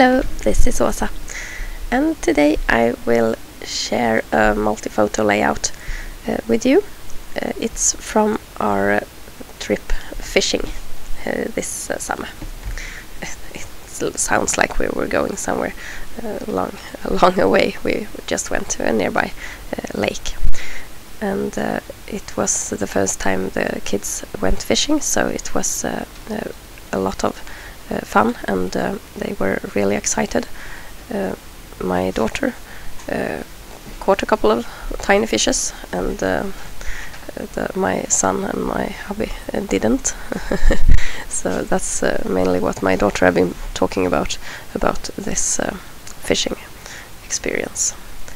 Hello, this is Åsa, and today I will share a multi-photo layout with you. It's from our trip fishing this summer. It sounds like we were going somewhere long away. We just went to a nearby lake, and it was the first time the kids went fishing, so it was a lot of fun, and they were really excited. My daughter caught a couple of tiny fishes, and my son and my hubby didn't. So that's mainly what my daughter have been talking about this fishing experience,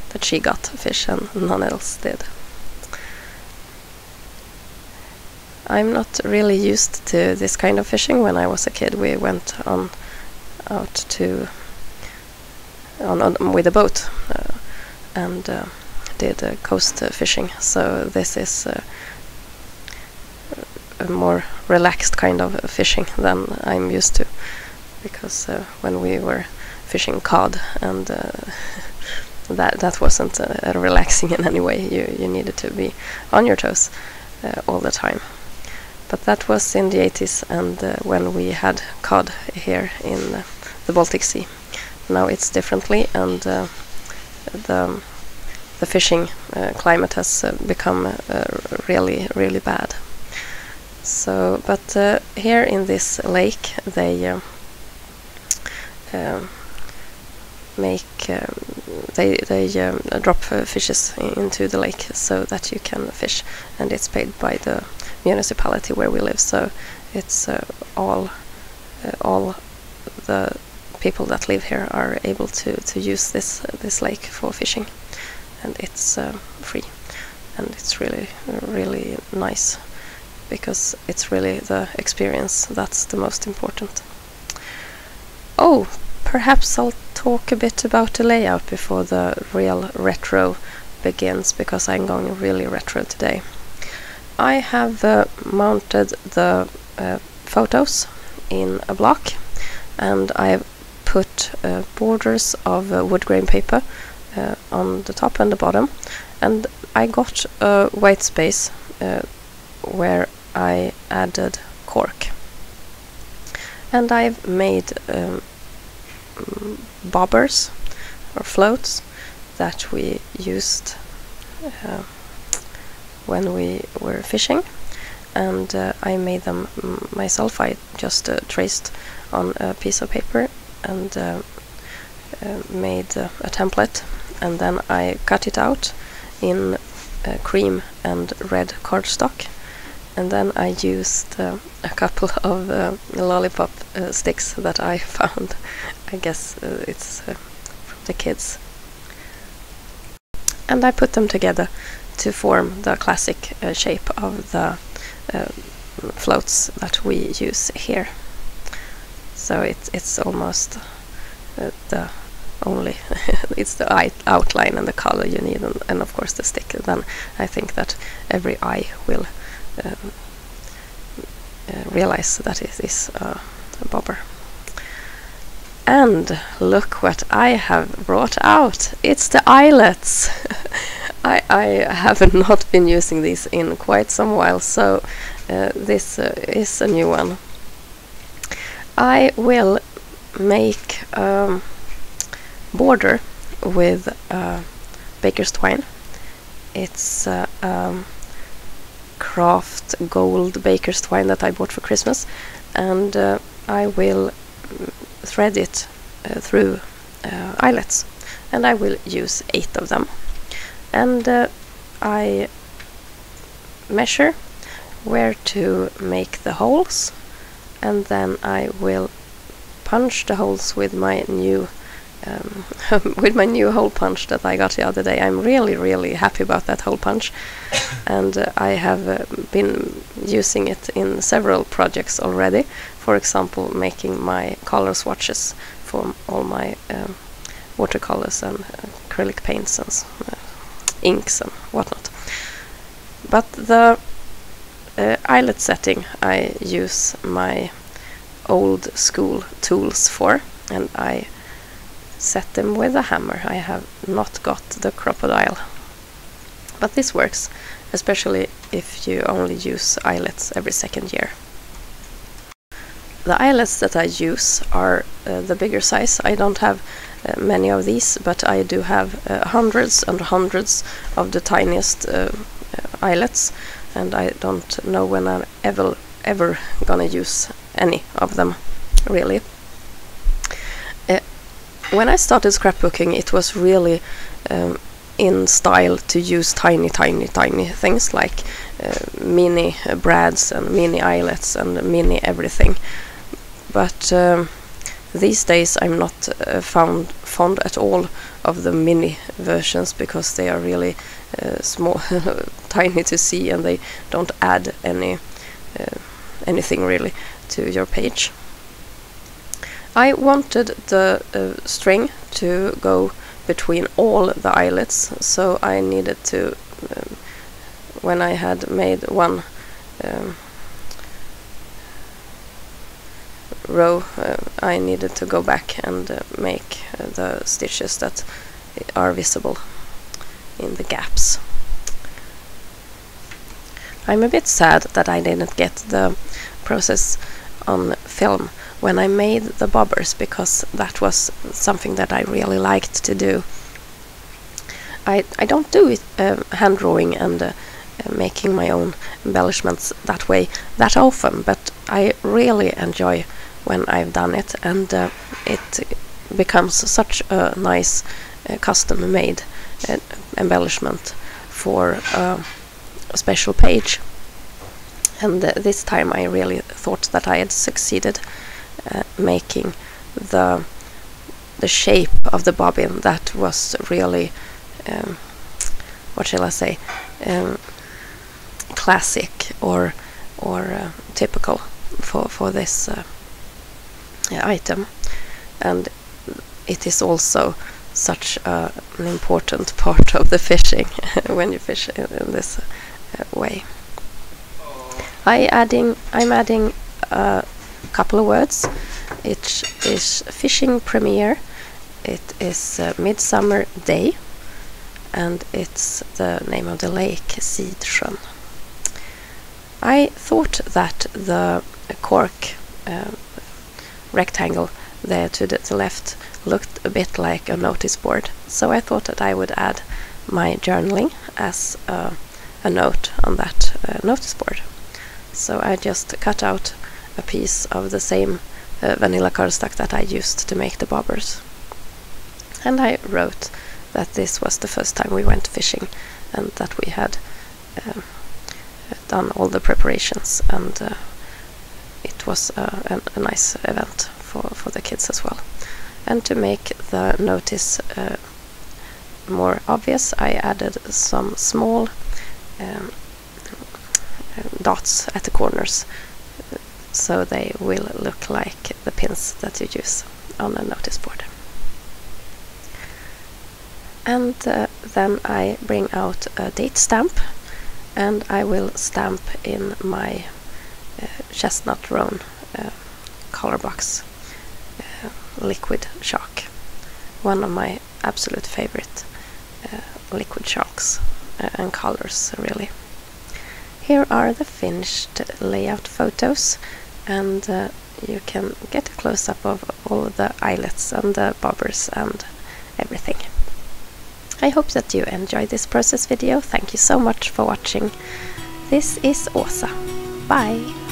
that she got fish and none else did. I'm not really used to this kind of fishing. When I was a kid, we went out with a boat and did coast fishing. So this is a more relaxed kind of fishing than I'm used to, because when we were fishing cod, and that wasn't relaxing in any way. You needed to be on your toes all the time. But that was in the 80s, and when we had cod here in the Baltic Sea. Now it's differently, and the fishing climate has become really bad. So, but here in this lake, they drop fishes into the lake so that you can fish, and it's paid by the municipality where we live. So it's all the people that live here are able to use this lake for fishing, and it's free, and it's really nice, because it's really the experience that's the most important. Oh, perhaps I'll talk a bit about the layout before the real retro begins, because I'm going really retro today. I have mounted the photos in a block, and I've put borders of wood grain paper on the top and the bottom, and I got a white space where I added cork, and I've made bobbers or floats that we used when we were fishing, and I made them myself. I just traced on a piece of paper and made a template, and then I cut it out in cream and red cardstock, and then I used a couple of lollipop sticks that I found. I guess it's from the kids, and I put them together to form the classic shape of the floats that we use here. So it's almost the only it's the outline and the color you need, and of course the stick. Then I think that every eye will realize that it is a bobber. And look what I have brought out. It's the eyelets. I have not been using these in quite some while, so this is a new one. I will make a border with baker's twine. It's craft gold baker's twine that I bought for Christmas, and I will thread it through eyelets, and I will use 8 of them. And I measure where to make the holes, and then I will punch the holes with my new hole punch that I got the other day. I'm really happy about that hole punch, and I have been using it in several projects already. For example, making my color swatches for all my watercolors and acrylic paints and inks and whatnot. But the eyelet setting I use my old school tools for, and I set them with a hammer. I have not got the crocodile, but this works, especially if you only use eyelets every second year. The eyelets that I use are the bigger size. I don't have many of these, but I do have hundreds and hundreds of the tiniest eyelets, and I don't know when I'm ever gonna use any of them, really. When I started scrapbooking, it was really in style to use tiny things like mini brads and mini eyelets and mini everything. But these days I'm not fond at all of the mini versions, because they are really small, tiny to see, and they don't add anything really to your page. I wanted the string to go between all the eyelets, so I needed to, when I had made one row, I needed to go back and make the stitches that are visible in the gaps. I'm a bit sad that I didn't get the process on film when I made the bobbers, because that was something that I really liked to do. I don't do it hand drawing and making my own embellishments that way that often, but I really enjoy when I've done it, and it becomes such a nice custom made embellishment for a special page. And this time I really thought that I had succeeded making the shape of the bobbin that was really what shall I say, classic or typical for this item. And it is also such an important part of the fishing when you fish in this way. I'm adding a couple of words. It is Fiskepremiär, it is Midsummer Day, and it's the name of the lake, Sidsjön. I thought that the cork rectangle there to the left looked a bit like a notice board, so I thought that I would add my journaling as a note on that notice board. So I just cut out a piece of the same vanilla cardstock that I used to make the bobbers. And I wrote that this was the first time we went fishing, and that we had done all the preparations, and it was a nice event for the kids as well. And to make the notice more obvious, I added some small dots at the corners, so they will look like the pins that you use on a notice board. And then I bring out a date stamp, and I will stamp in my chestnut roan color box liquid chalk, one of my absolute favorite liquid chalks and colors, really. Here are the finished layout photos, and you can get a close-up of all the eyelets and the bobbers and everything. I hope that you enjoyed this process video. Thank you so much for watching. This is Åsa. Bye!